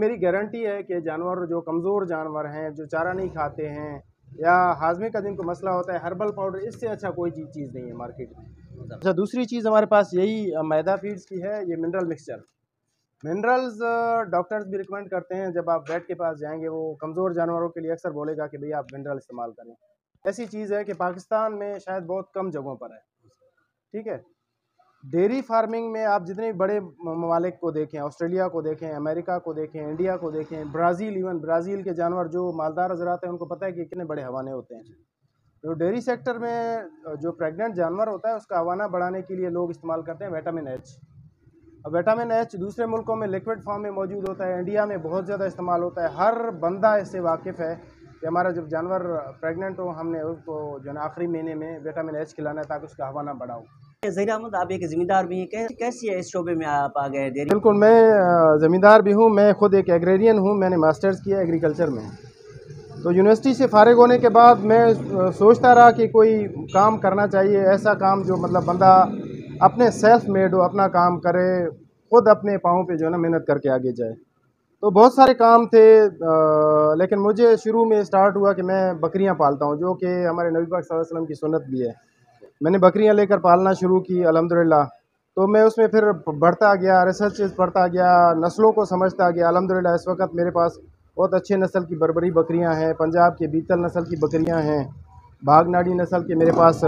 मेरी गारंटी है कि जानवर जो कमज़ोर जानवर हैं, जो चारा नहीं खाते हैं या हाजमे का जिनको मसला होता है, हर्बल पाउडर इससे अच्छा कोई चीज़ नहीं है मार्केट में। अच्छा, दूसरी चीज़ हमारे पास यही मैदा फीड्स की है, ये मिनरल मिक्सचर। मिनरल्स डॉक्टर्स भी रिकमेंड करते हैं, जब आप वेट के पास जाएंगे वो कमज़ोर जानवरों के लिए अक्सर बोलेगा कि भैया आप मिनरल इस्तेमाल करें। ऐसी चीज़ है कि पाकिस्तान में शायद बहुत कम जगहों पर है, ठीक है। डेयरी फार्मिंग में आप जितने बड़े ममालिक को देखें, ऑस्ट्रेलिया को देखें, अमेरिका को देखें, इंडिया को देखें, ब्राज़ील, इवन ब्राज़ील के जानवर जो मालदार हजरात हैं उनको पता है कि कितने बड़े हवाने होते हैं। तो डेयरी सेक्टर में जो प्रेग्नेंट जानवर होता है उसका हवाना बढ़ाने के लिए लोग इस्तेमाल करते हैं विटामिन एच। अब विटामिन एच दूसरे मुल्कों में लिक्विड फॉर्म में मौजूद होता है, इंडिया में बहुत ज़्यादा इस्तेमाल होता है। हर बंदा इससे वाकिफ़ है कि हमारा जब जानवर प्रेग्नेंट हो हमने उसको जो है आखिरी महीने में विटामिन एच खिलाना है ताकि उसका हवाना बढ़ाओ। ज़हीर अहमद, आप एक ज़िम्मेदार भी हैं, कैसी है इस शोबे में आप आ गए डेयरी? बिल्कुल, मैं ज़मींदार भी हूँ, मैं ख़ुद एक एग्रेरियन हूँ, मैंने मास्टर्स किया एग्रीकल्चर में। तो यूनिवर्सिटी से फ़ारिग होने के बाद मैं सोचता रहा कि कोई काम करना चाहिए, ऐसा काम जो मतलब बंदा अपने सेल्फ मेड हो, अपना काम करे, ख़ुद अपने पाँव पे जो है ना मेहनत करके आगे जाए। तो बहुत सारे काम थे, लेकिन मुझे शुरू में स्टार्ट हुआ कि मैं बकरियां पालता हूं, जो कि हमारे नबी पाक सल्लल्लाहु अलैहि वसल्लम की सुन्नत भी है। मैंने बकरियां लेकर पालना शुरू की अल्हम्दुलिल्लाह। तो मैं उसमें फिर बढ़ता गया, रिसर्च पढ़ता गया, नस्लों को समझता गया। अल्हम्दुलिल्लाह इस वक्त मेरे पास बहुत अच्छे नस्ल की बरबरी बकरियां हैं, पंजाब के बीतल नस्ल की बकरियां हैं, बागनाड़ी नस्ल के मेरे पास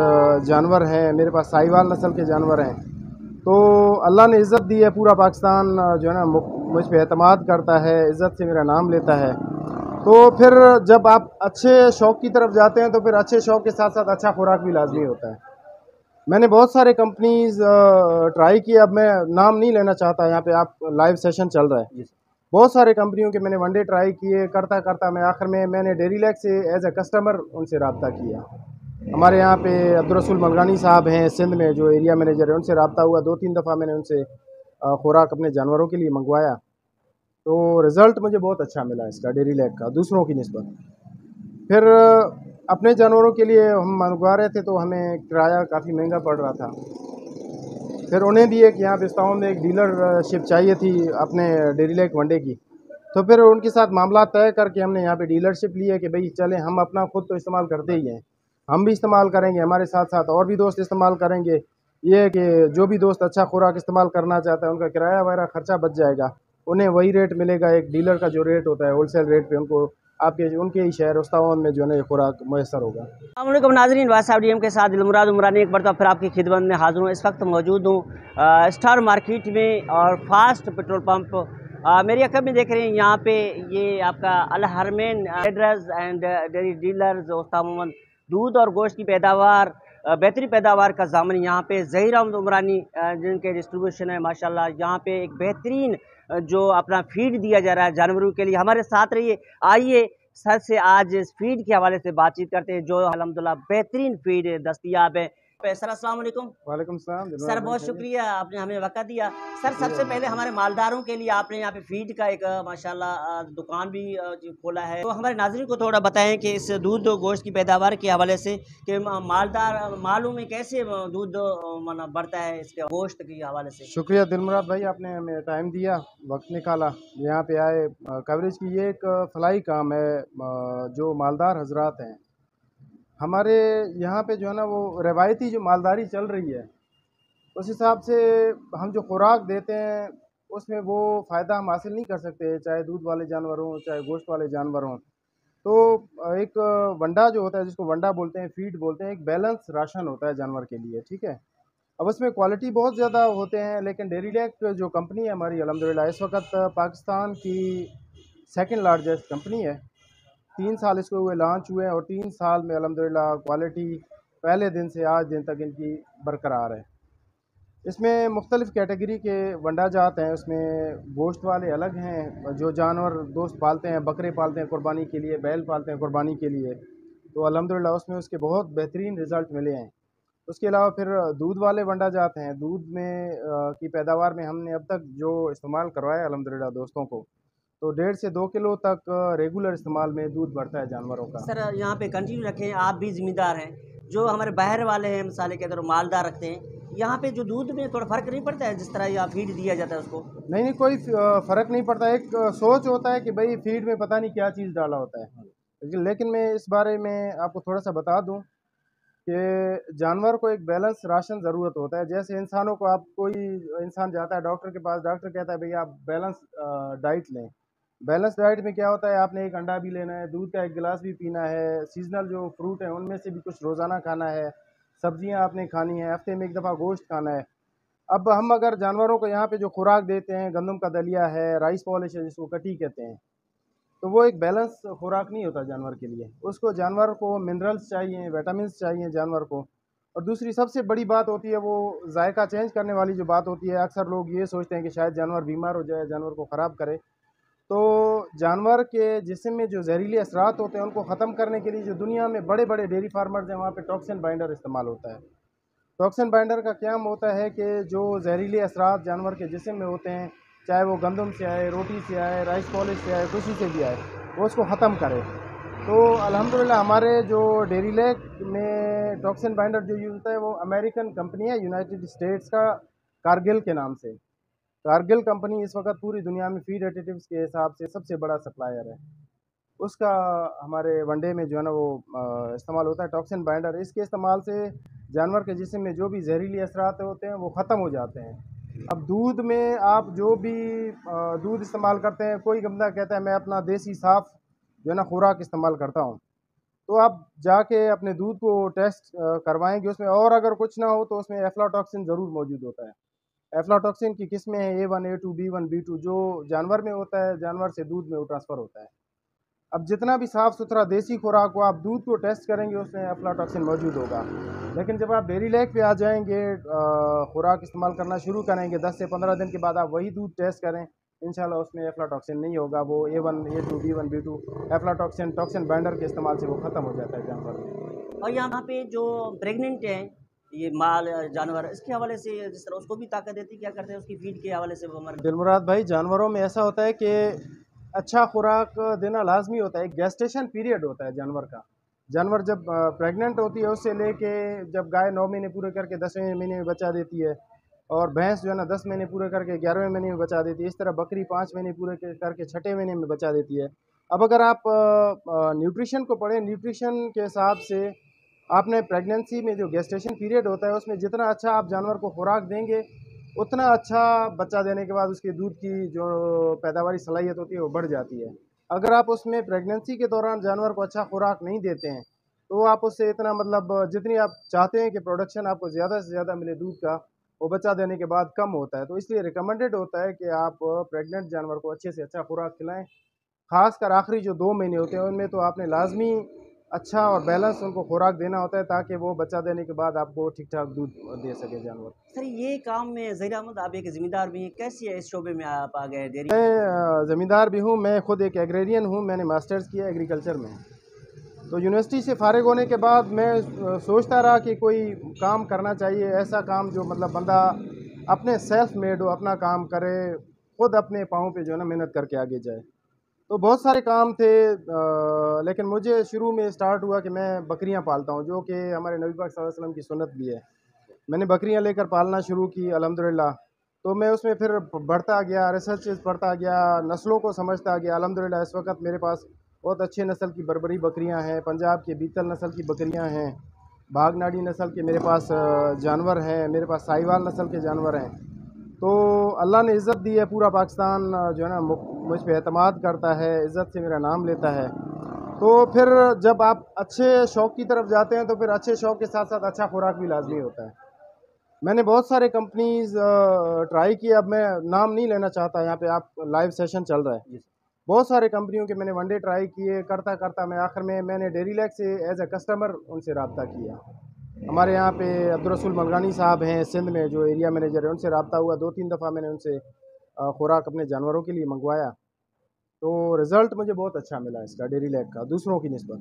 जानवर हैं, मेरे पास साहिवाल नस्ल के जानवर हैं। तो अल्लाह ने इज़्ज़त दी है, पूरा पाकिस्तान जो है ना मुझ पे एतमाद करता है, इज़्ज़त से मेरा नाम लेता है। तो फिर जब आप अच्छे शौक़ की तरफ जाते हैं तो फिर अच्छे शौक़ के साथ साथ अच्छा खुराक भी लाजमी होता है। मैंने बहुत सारे कंपनीज़ ट्राई किए, अब मैं नाम नहीं लेना चाहता, यहाँ पे आप लाइव सेशन चल रहा है। बहुत सारे कंपनियों के मैंने वनडे ट्राई किए, करता करता मैं आखिर में मैंने डेयरी लैक से एज ए कस्टमर उनसे रब्ता किया। हमारे यहाँ पे अब्दुल रसूल मलगानी साहब हैं सिंध में, जो एरिया मैनेजर है, उनसे रब्ता हुआ। 2-3 दफ़ा मैंने उनसे खुराक अपने जानवरों के लिए मंगवाया, तो रिज़ल्ट मुझे बहुत अच्छा मिला इसका, डेयरी लैक का, दूसरों की निस्बत। फिर अपने जानवरों के लिए हम मंगवा रहे थे तो हमें किराया काफ़ी महंगा पड़ रहा था। फिर उन्हें भी एक यहाँ पिस्ताओं में एक डीलरशिप चाहिए थी अपने डेयरी लैक वनडे की। तो फिर उनके साथ मामला तय करके हमने यहाँ पे डीलरशिप ली है कि भाई चलें, हम अपना खुद तो इस्तेमाल करते ही हैं, हम भी इस्तेमाल करेंगे, हमारे साथ साथ और भी दोस्त इस्तेमाल करेंगे। ये है कि जो भी दोस्त अच्छा खुराक इस्तेमाल करना चाहता है उनका किराया वगैरह ख़र्चा बच जाएगा, उन्हें वही रेट मिलेगा, एक डीलर का जो रेट होता है होलसेल रेट पे उनको आपके उनके ही शहर उस्तावन में जो है ना ये खुराक मैसर होगा। अस्सलामुअलैकुम नाज़रीन, वाइस साहब डीएम के साथ दिलमुराद उमरानी एक बार तो फिर आपकी खिदमत में हाज़िर हूँ। इस वक्त मौजूद हूँ स्टार मार्केट में और फास्ट पेट्रोल पंप मेरी अखबार में देख रहे हैं। यहाँ पे ये आपका अल हरमैन ट्रेडर्स एंड डेयरी डीलर्स उस्ताद दूध और गोश्त की पैदावार, बेहतरीन पैदावार का ज़ामन यहाँ पे ज़हीर अहमद उमरानी जिनके डिस्ट्रीब्यूशन है माशाल्लाह। यहाँ पे एक बेहतरीन जो अपना फीड दिया जा रहा है जानवरों के लिए। हमारे साथ रहिए, आइए सर से आज इस फीड के हवाले से बातचीत करते हैं, जो अल्हम्दुलिल्लाह बेहतरीन फीड दस्तयाब है। सर अस्सलाम वालेकुम। वालेकुम सलाम सर बहुत शुक्रिया, आपने हमें वक्त दिया। सर सबसे पहले हमारे मालदारों के लिए आपने यहाँ पे फीड का एक माशाल्लाह दुकान भी खोला है, तो हमारे नाज़रीन को थोड़ा बताएं कि इस दूध गोश्त की पैदावार के हवाले से कि मालदार मालों में कैसे दूध बढ़ता है इसके गोश्त के हवाले से। शुक्रिया दिलमुराद भाई, आपने हमें टाइम दिया, वक्त निकाला, यहाँ पे आए कवरेज की। ये एक फलाई काम है, जो मालदार हजरात हैं हमारे यहाँ पे जो है ना वो रवायती जो मालदारी चल रही है उस हिसाब से हम जो खुराक देते हैं उसमें वो फ़ायदा हम हासिल नहीं कर सकते, चाहे दूध वाले जानवर हों चाहे गोश्त वाले जानवर हों। तो एक वंडा जो होता है, जिसको वंडा बोलते हैं, फीड बोलते हैं, एक बैलेंस राशन होता है जानवर के लिए, ठीक है। अब उसमें क्वालिटी बहुत ज़्यादा होते हैं, लेकिन डेयरी लैक जो कंपनी है हमारी अल्हम्दुलिल्लाह इस वक्त पाकिस्तान की सेकंड लार्जेस्ट कंपनी है। 3 साल इसको हुए लॉन्च हुए हैं और 3 साल में अल्हम्दुलिल्लाह क्वालिटी पहले दिन से आज दिन तक इनकी बरकरार है। इसमें मुख्तलिफ़ कैटेगरी के वंडा जात हैं, उसमें गोश्त वाले अलग हैं, जो जानवर दोस्त पालते हैं, बकरे पालते हैं कुर्बानी के लिए, बैल पालते हैं कुर्बानी के लिए, तो अल्हम्दुलिल्लाह उसमें उसके बहुत बेहतरीन रिज़ल्ट मिले हैं। उसके अलावा फिर दूध वाले वंडा जाते हैं, दूध में की पैदावार में हमने अब तक जो इस्तेमाल करवाया अल्हम्दुलिल्लाह दोस्तों को, तो 1.5 से 2 किलो तक रेगुलर इस्तेमाल में दूध बढ़ता है जानवरों का। सर यहाँ पे कंटिन्यू रखें, आप भी ज़िम्मेदार हैं, जो हमारे बाहर वाले हैं मिसाल के अंदर मालदार रखते हैं, यहाँ पे जो दूध में थोड़ा फ़र्क नहीं पड़ता है जिस तरह यहाँ फीड दिया जाता है उसको? नहीं नहीं, कोई फ़र्क नहीं पड़ता। एक सोच होता है कि भाई फीड में पता नहीं क्या चीज़ डाला होता है, लेकिन मैं इस बारे में आपको थोड़ा सा बता दूं कि जानवर को एक बैलेंस राशन ज़रूरत होता है। जैसे इंसानों को, आप कोई इंसान जाता है डॉक्टर के पास, डॉक्टर कहता है भैया आप बैलेंस डाइट लें। बैलेंस डाइट में क्या होता है, आपने एक अंडा भी लेना है, दूध का एक गिलास भी पीना है, सीजनल जो फ्रूट है उनमें से भी कुछ रोज़ाना खाना है, सब्जियां आपने खानी है, हफ्ते में एक दफ़ा गोश्त खाना है। अब हम अगर जानवरों को यहाँ पे जो खुराक देते हैं, गंदम का दलिया है, राइस पॉलिश है जिसको कटी कहते हैं, तो वो एक बैलेंस खुराक नहीं होता जानवर के लिए। उसको, जानवर को मिनरल्स चाहिए, विटामिन्स चाहिए जानवर को। और दूसरी सबसे बड़ी बात होती है वो जायका चेंज करने वाली जो बात होती है। अक्सर लोग ये सोचते हैं कि शायद जानवर बीमार हो जाए, जानवर को ख़राब करे। तो जानवर के जिस्म में जो जहरीले असरात होते हैं उनको ख़त्म करने के लिए जो दुनिया में बड़े बड़े डेयरी फार्मर्स हैं वहाँ पे टॉक्सिन बाइंडर इस्तेमाल होता है। टॉक्सिन बाइंडर का क्या होता है कि जो जहरीले असरात जानवर के जिस्म में होते हैं, चाहे वो गंदम से आए, रोटी से आए, राइस पॉलिश से आए, किसी से भी आए, वो उसको ख़त्म करे। तो अल्हम्दुलिल्लाह हमारे जो डेयरी लेक में टॉक्सिन बाइंडर जो यूज़ होता है वो अमेरिकन कंपनी है, यूनाइटेड स्टेट्स का, कारगिल के नाम से। कारगिल कंपनी इस वक्त पूरी दुनिया में फीड एडिटिव्स के हिसाब से सबसे बड़ा सप्लायर है। उसका हमारे वनडे में जो है ना वो इस्तेमाल होता है टॉक्सिन बाइंडर। इसके इस्तेमाल से जानवर के जिस्म में जो भी जहरीली असरात होते हैं वो ख़त्म हो जाते हैं। अब दूध में आप जो भी दूध इस्तेमाल करते हैं, कोई बंदा कहता है मैं अपना देसी साफ़ जो है ना खुराक इस्तेमाल करता हूँ, तो आप जाके अपने दूध को टेस्ट करवाएंगे उसमें, और अगर कुछ ना हो तो उसमें एफ्लाटॉक्सिन ज़रूर मौजूद होता है। एफ्लाटॉक्सिन की किस्में हैं A1, A2, B1, B2, जो जानवर में होता है, जानवर से दूध में वो ट्रांसफ़र होता है। अब जितना भी साफ़ सुथरा देसी खुराक हो, आप दूध को टेस्ट करेंगे उसमें एफ्लाटॉक्सिन मौजूद होगा। लेकिन जब आप डेयरी लेक पे आ जाएंगे, खुराक इस्तेमाल करना शुरू करेंगे, 10 से 15 दिन के बाद आप वही दूध टेस्ट करें, इंशाल्लाह उसमें एफ्लाटॉक्सिन नहीं होगा। वो A1, A2, B1, B2 aflatoxin toxin binder के इस्तेमाल से वो ख़त्म हो जाता है जानवर में। और यहाँ पे जो प्रेग्नेंट हैं, ये माल जानवर, इसके हवाले से जिस तरह उसको भी ताकत देती, क्या करते हैं उसकी फीड के हवाले से वो हमारे? दिलमुराद भाई, जानवरों में ऐसा होता है कि अच्छा खुराक देना लाजमी होता है। एक गेस्टेशन पीरियड होता है जानवर का। जानवर जब प्रेग्नेंट होती है उससे लेके जब गाय 9 महीने पूरे करके 10वें महीने में बच्चा देती है, और भैंस जो है ना 10 महीने पूरे करके 11वें महीने में बच्चा देती है, इस तरह बकरी 5 महीने पूरे करके 6ठे महीने में बच्चा देती है। अब अगर आप न्यूट्रिशन को पढ़ें, न्यूट्रिशन के हिसाब से आपने प्रेगनेंसी में जो गेस्टेशन पीरियड होता है उसमें जितना अच्छा आप जानवर को खुराक देंगे, उतना अच्छा बच्चा देने के बाद उसके दूध की जो पैदावारी सलाहियत होती है वो बढ़ जाती है। अगर आप उसमें प्रेगनेंसी के दौरान जानवर को अच्छा खुराक नहीं देते हैं तो आप उससे इतना, मतलब जितनी आप चाहते हैं कि प्रोडक्शन आपको ज़्यादा से ज़्यादा मिले दूध का, वो बच्चा देने के बाद कम होता है। तो इसलिए रिकमेंडेड होता है कि आप प्रेग्नेंट जानवर को अच्छे से अच्छा खुराक खिलाएं। खासकर आखिरी जो 2 महीने होते हैं उनमें तो आपने लाजमी अच्छा और बैलेंस उनको खुराक देना होता है, ताकि वो बच्चा देने के बाद आपको ठीक ठाक दूध दे सके जानवर। सर ये काम में ज़हीर अहमद, आप एक ज़िम्मेदार भी हैं, कैसी है इस शोबे में आप आ गए डेयरी? मैं ज़मींदार भी हूँ, मैं खुद एक एग्रेरियन हूँ, मैंने मास्टर्स किया एग्रीकल्चर में। तो यूनिवर्सिटी से फ़ारिग होने के बाद मैं सोचता रहा कि कोई काम करना चाहिए, ऐसा काम जो मतलब बंदा अपने सेल्फ मेड हो, अपना काम करे, खुद अपने पाँव पे जो है ना मेहनत करके आगे जाए। तो बहुत सारे काम थे, लेकिन मुझे शुरू में स्टार्ट हुआ कि मैं बकरियां पालता हूं, जो कि हमारे नबी पाक सल्लल्लाहु अलैहि वसल्लम की सुन्नत भी है। मैंने बकरियां लेकर पालना शुरू की अल्हम्दुलिल्लाह। तो मैं उसमें फिर बढ़ता गया, रिसर्च पढ़ता गया, नस्लों को समझता गया। अल्हम्दुलिल्लाह इस वक्त मेरे पास बहुत अच्छे नस्ल की बरबरी बकरियां हैं, पंजाब के बीतल नस्ल की बकरियां हैं, बागनाड़ी नस्ल के मेरे पास जानवर हैं, मेरे पास साहिवाल नस्ल के जानवर हैं। तो अल्लाह ने इज़्ज़त दी है, पूरा पाकिस्तान जो है ना मुझ पे एतमाद करता है, इज़्ज़त से मेरा नाम लेता है। तो फिर जब आप अच्छे शौक़ की तरफ जाते हैं तो फिर अच्छे शौक़ के साथ साथ अच्छा खुराक भी लाजमी होता है। मैंने बहुत सारे कंपनीज़ ट्राई किए, अब मैं नाम नहीं लेना चाहता, यहाँ पे आप लाइव सेशन चल रहा है। बहुत सारे कंपनियों के मैंने वनडे ट्राई किए, करता करता मैं आखिर में मैंने डेयरी लेक से एज ए कस्टमर उनसे रब्ता किया। हमारे यहाँ पे अब्दुल रसूल मलगानी साहब हैं सिंध में, जो एरिया मैनेजर है, उनसे रब्ता हुआ। 2-3 दफ़ा मैंने उनसे खुराक अपने जानवरों के लिए मंगवाया, तो रिज़ल्ट मुझे बहुत अच्छा मिला इसका, डेयरी लेक का, दूसरों की निस्बत।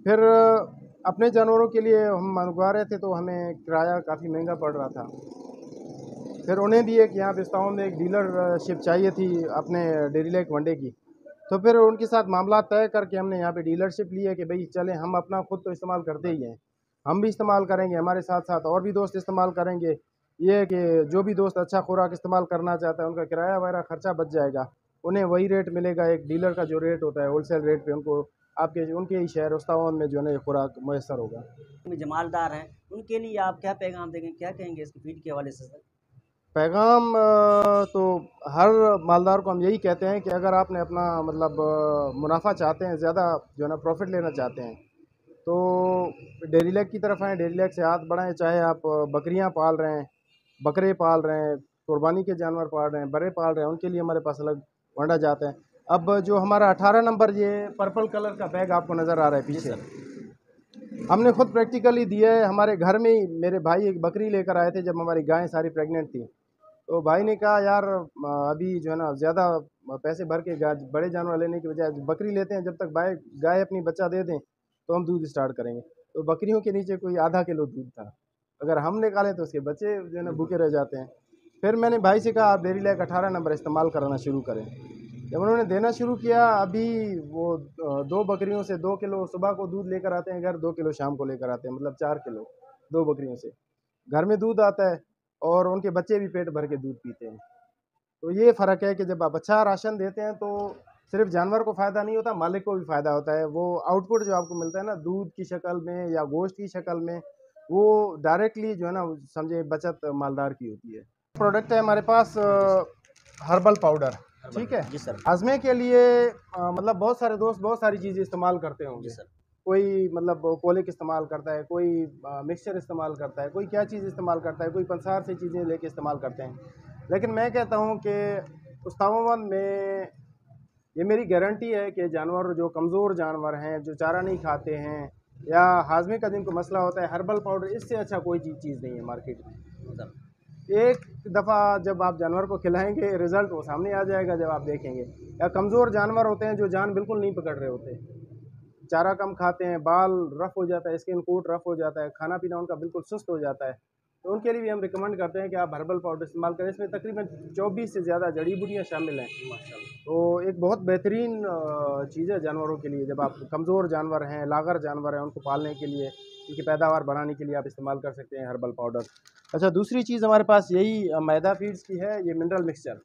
फिर अपने जानवरों के लिए हम मंगवा रहे थे तो हमें किराया काफ़ी महंगा पड़ रहा था। फिर उन्हें भी एक यहाँ पे इस्तांबुल में एक डीलरशिप चाहिए थी अपने डेयरी लेक वनडे की। तो फिर उनके साथ मामला तय करके हमने यहाँ पे डीलरशिप ली है कि भाई चलें, हम अपना खुद तो इस्तेमाल करते ही हैं, हम भी इस्तेमाल करेंगे, हमारे साथ साथ और भी दोस्त इस्तेमाल करेंगे। ये है कि जो भी दोस्त अच्छा खुराक इस्तेमाल करना चाहता है उनका किराया वगैरह खर्चा बच जाएगा, उन्हें वही रेट मिलेगा, एक डीलर का जो रेट होता है होलसेल रेट पे उनको आपके उनके ही शहर उस्तावन में जो है ना ये खुराक मैसर होगा। में जो मालदार हैं उनके लिए आप क्या पैगाम देंगे, क्या कहेंगे इसकी फीड के हवाले से सर? पैगाम तो हर मालदार को हम यही कहते हैं कि अगर आपने अपना मतलब मुनाफा चाहते हैं, ज़्यादा जो है ना प्रॉफिट लेना चाहते हैं, तो डेयरी लेक की तरफ आएँ, डेयरी लेक से हाथ बढ़ाएँ। चाहे आप बकरियां पाल रहे हैं, बकरे पाल रहे हैं, कुर्बानी के जानवर पाल रहे हैं, बड़े पाल रहे हैं, उनके लिए हमारे पास अलग वंडा जाते हैं। अब जो हमारा 18 नंबर ये पर्पल कलर का बैग आपको नज़र आ रहा है पीछे, हमने खुद प्रैक्टिकली दिया है। हमारे घर में ही मेरे भाई एक बकरी लेकर आए थे जब हमारी गायें सारी प्रेग्नेंट थी, तो भाई ने कहा यार अभी जो है ना ज़्यादा पैसे भर के बड़े जानवर लेने की बजाय बकरी लेते हैं, जब तक गाय गाय अपनी बच्चा दे दें तो हम दूध स्टार्ट करेंगे। तो बकरियों के नीचे कोई आधा किलो दूध था, अगर हम निकालें तो उसके बच्चे जो है ना भूखे रह जाते हैं। फिर मैंने भाई से कहा आप डेयरी लेक 18 नंबर इस्तेमाल कराना शुरू करें। जब उन्होंने देना शुरू किया, अभी वो 2 बकरियों से 2 किलो सुबह को दूध लेकर आते हैं घर, 2 किलो शाम को लेकर आते हैं, मतलब 4 किलो 2 बकरियों से घर में दूध आता है और उनके बच्चे भी पेट भर के दूध पीते हैं। तो ये फ़र्क है कि जब आप अच्छा राशन देते हैं तो सिर्फ जानवर को फ़ायदा नहीं होता, मालिक को भी फ़ायदा होता है। वो आउटपुट जो आपको मिलता है ना दूध की शक्ल में या गोश्त की शक्ल में, वो डायरेक्टली जो है ना समझे बचत मालदार की होती है। प्रोडक्ट है हमारे पास हर्बल पाउडर, ठीक है। जी सर। हजमे के लिए मतलब बहुत सारे दोस्त बहुत सारी चीज़ें इस्तेमाल करते होंगे। जी सर। कोई मतलब कोलिक इस्तेमाल करता है, कोई मिक्सचर इस्तेमाल करता है, कोई क्या चीज़ इस्तेमाल करता है, कोई पंसार से चीज़ें लेके इस्तेमाल करते हैं। लेकिन मैं कहता हूँ कि उस्तावन में ये मेरी गारंटी है कि जानवर जो कमज़ोर जानवर हैं, जो चारा नहीं खाते हैं या हाजमे का जिनको मसला होता है, हर्बल पाउडर इससे अच्छा कोई चीज़ नहीं है मार्केट में। एक दफ़ा जब आप जानवर को खिलाएंगे रिज़ल्ट वो सामने आ जाएगा जब आप देखेंगे। या कमज़ोर जानवर होते हैं जो जान बिल्कुल नहीं पकड़ रहे होते, चारा कम खाते हैं, बाल रफ़ हो जाता है, स्किन कोट रफ़ हो जाता है, खाना पीना उनका बिल्कुल सुस्त हो जाता है, तो उनके लिए भी हम रिकमेंड करते हैं कि आप हर्बल पाउडर इस्तेमाल करें। इसमें तकरीबन 24 से ज़्यादा जड़ी बूटियाँ शामिल हैं। तो एक बहुत बेहतरीन चीज़ है जानवरों के लिए। जब आप कमज़ोर जानवर हैं, लागर जानवर हैं, उनको पालने के लिए, उनकी पैदावार बढ़ाने के लिए आप इस्तेमाल कर सकते हैं हर्बल पाउडर। अच्छा, दूसरी चीज़ हमारे पास यही मैदा फीड्स की है, ये मिनरल मिक्सचर।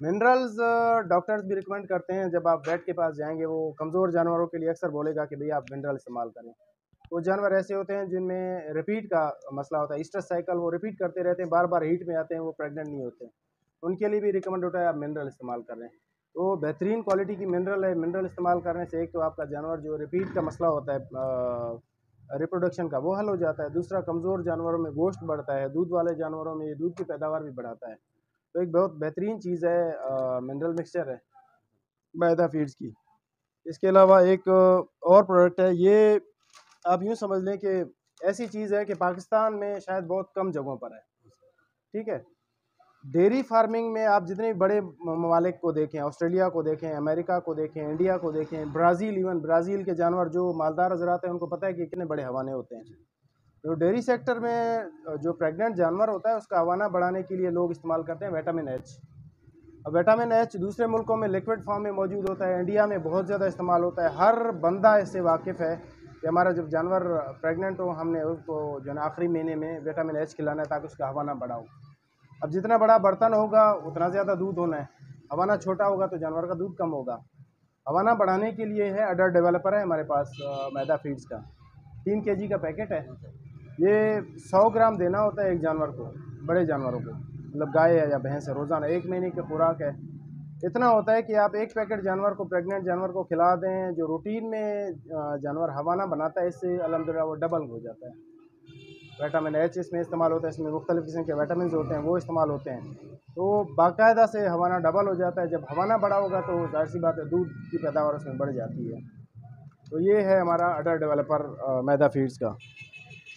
मिनरल्स डॉक्टर्स भी रिकमेंड करते हैं, जब आप वेट के पास जाएंगे वो कमज़ोर जानवरों के लिए अक्सर बोलेगा कि भैया आप मिनरल इस्तेमाल करें। वो जानवर ऐसे होते हैं जिनमें रिपीट का मसला होता है, ईस्ट्रस साइकिल, वो रिपीट करते रहते हैं, बार बार हीट में आते हैं, वो प्रेग्नेंट नहीं होते, उनके लिए भी रिकमेंड होता है आप मिनरल इस्तेमाल करें। तो बेहतरीन क्वालिटी की मिनरल है। मिनरल इस्तेमाल करने से एक तो आपका जानवर जो रिपीट का मसला होता है रिप्रोडक्शन का, वो हल हो जाता है। दूसरा, कमज़ोर जानवरों में गोश्त बढ़ता है, दूध वाले जानवरों में ये दूध की पैदावार भी बढ़ाता है। तो एक बहुत बेहतरीन चीज़ है मिनरल मिक्सचर है मैदा फीड्स की। इसके अलावा एक और प्रोडक्ट है, ये आप यूँ समझ लें कि ऐसी चीज़ है कि पाकिस्तान में शायद बहुत कम जगहों पर है, ठीक है। डेयरी फार्मिंग में आप जितने भी बड़े ममालिक को देखें, ऑस्ट्रेलिया को देखें, अमेरिका को देखें, इंडिया को देखें, ब्राज़ील, इवन ब्राज़ील के जानवर जो मालदार हज़रात हैं उनको पता है कि कितने बड़े हवाने होते हैं। तो डेयरी सेक्टर में जो प्रेग्नेंट जानवर होता है उसका हवाना बढ़ाने के लिए लोग इस्तेमाल करते हैं विटामिन एच। अब विटामिन एच दूसरे मुल्कों में लिक्विड फॉर्म में मौजूद होता है, इंडिया में बहुत ज़्यादा इस्तेमाल होता है। हर बंदा इससे वाकिफ़ है कि हमारा जब जानवर प्रेग्नेंट हो, हमने उसको जो है आखिरी महीने में विटामिन एच खिलाना है ताकि उसका हवाना बढ़ा हो। अब जितना बड़ा बर्तन होगा उतना ज़्यादा दूध होना है, हवाना छोटा होगा तो जानवर का दूध कम होगा। हवाना बढ़ाने के लिए है अडर डेवलपर है हमारे पास मैदा फीड्स का, 3 केजी का पैकेट है। ये 100 ग्राम देना होता है एक जानवर को, बड़े जानवरों को, मतलब गाय है या भैंस है, रोज़ाना 1 महीने की खुराक है। इतना होता है कि आप एक पैकेट जानवर को, प्रेग्नेंट जानवर को खिला दें, जो रूटीन में जानवर हवाना बनाता है इससे अल्हम्दुलिल्लाह वो डबल हो जाता है। विटामिन एच इसमें इस्तेमाल होता है, इसमें मुख्तलिफ़ किस्म के विटामिन होते हैं वो इस्तेमाल होते हैं, तो बाकायदा से हवाना डबल हो जाता है। जब हवाना बड़ा होगा तो ज़ाहिर सी बात है दूध की पैदावार उसमें बढ़ जाती है। तो ये है हमारा अडर डेवलपर मैदा फीड्स का।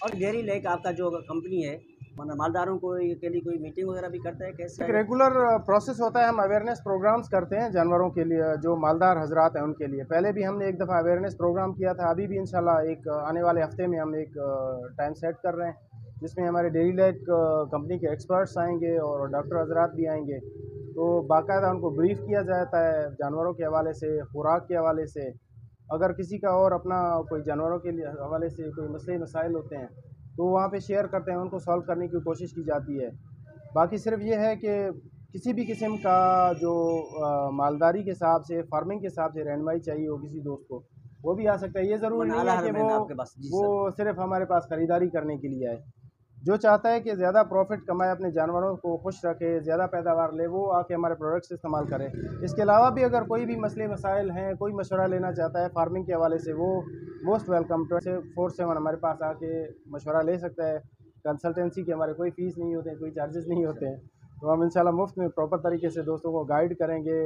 और डेयरी लेक आपका जो कंपनी है, मतलब मालदारों को के लिए कोई मीटिंग वगैरह भी करता है, कैसे? एक रेगुलर प्रोसेस होता है, हम अवेयरनेस प्रोग्राम्स करते हैं जानवरों के लिए, जो मालदार हजरात हैं उनके लिए। पहले भी हमने एक दफ़ा अवेयरनेस प्रोग्राम किया था, अभी भी इंशाल्लाह एक आने वाले हफ्ते में हम एक टाइम सेट कर रहे हैं जिसमें हमारे डेयरी लेक कंपनी के एक्सपर्ट्स आएंगे और डॉक्टर हजरात भी आएंगे। तो बाकायदा उनको ब्रीफ किया जाता है जानवरों के हवाले से, खुराक के हवाले से, अगर किसी का और अपना कोई जानवरों के लिए हवाले से कोई मसले मसाइल होते हैं तो वहाँ पे शेयर करते हैं, उनको सॉल्व करने की कोशिश की जाती है। बाकी सिर्फ ये है कि किसी भी किस्म का जो मालदारी के हिसाब से, फार्मिंग के हिसाब से रहनुमाई चाहिए हो किसी दोस्त को, वो भी आ सकता है। ये ज़रूरी नहीं है कि आपके पास जी सर। वो सिर्फ हमारे पास ख़रीदारी करने के लिए आए। जो चाहता है कि ज़्यादा प्रॉफिट कमाए, अपने जानवरों को खुश रखे, ज़्यादा पैदावार ले, वो आके हमारे प्रोडक्ट्स इस्तेमाल करे। इसके अलावा भी अगर कोई भी मसले मसाइल हैं, कोई मशवरा लेना चाहता है फार्मिंग के हवाले से, वो मोस्ट वेलकम 24/7 हमारे पास आके मशवरा ले सकता है। कंसल्टेंसी की हमारे कोई फ़ीस नहीं होते हैं, कोई चार्जेस नहीं होते हैं। तो हम इंशाल्लाह मुफ्त में प्रॉपर तरीके से दोस्तों को गाइड करेंगे,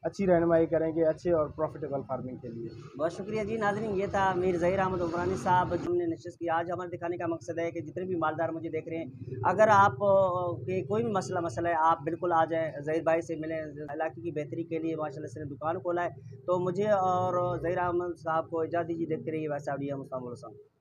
अच्छी रहनुमाई करेंगे अच्छे और प्रॉफिटेबल फार्मिंग के लिए। बहुत शुक्रिया जी। नाज़रीन, ये था मीर ज़हीर अहमद उमरानी साहब जिन्होंने नशिस्त की। आज हमारे दिखाने का मकसद है कि जितने भी मालदार मुझे देख रहे हैं, अगर आप के कोई भी मसला है, आप बिल्कुल आ जाएँ, ज़हीर भाई से मिलें। इलाके की बेहतरी के लिए माशाल्लाह से दुकान खोला है। तो मुझे और ज़हीर अहमद साहब को इजाज़त दीजिए। देखते रहिए वैसा वीडियो। अस्सलाम वालेकुम।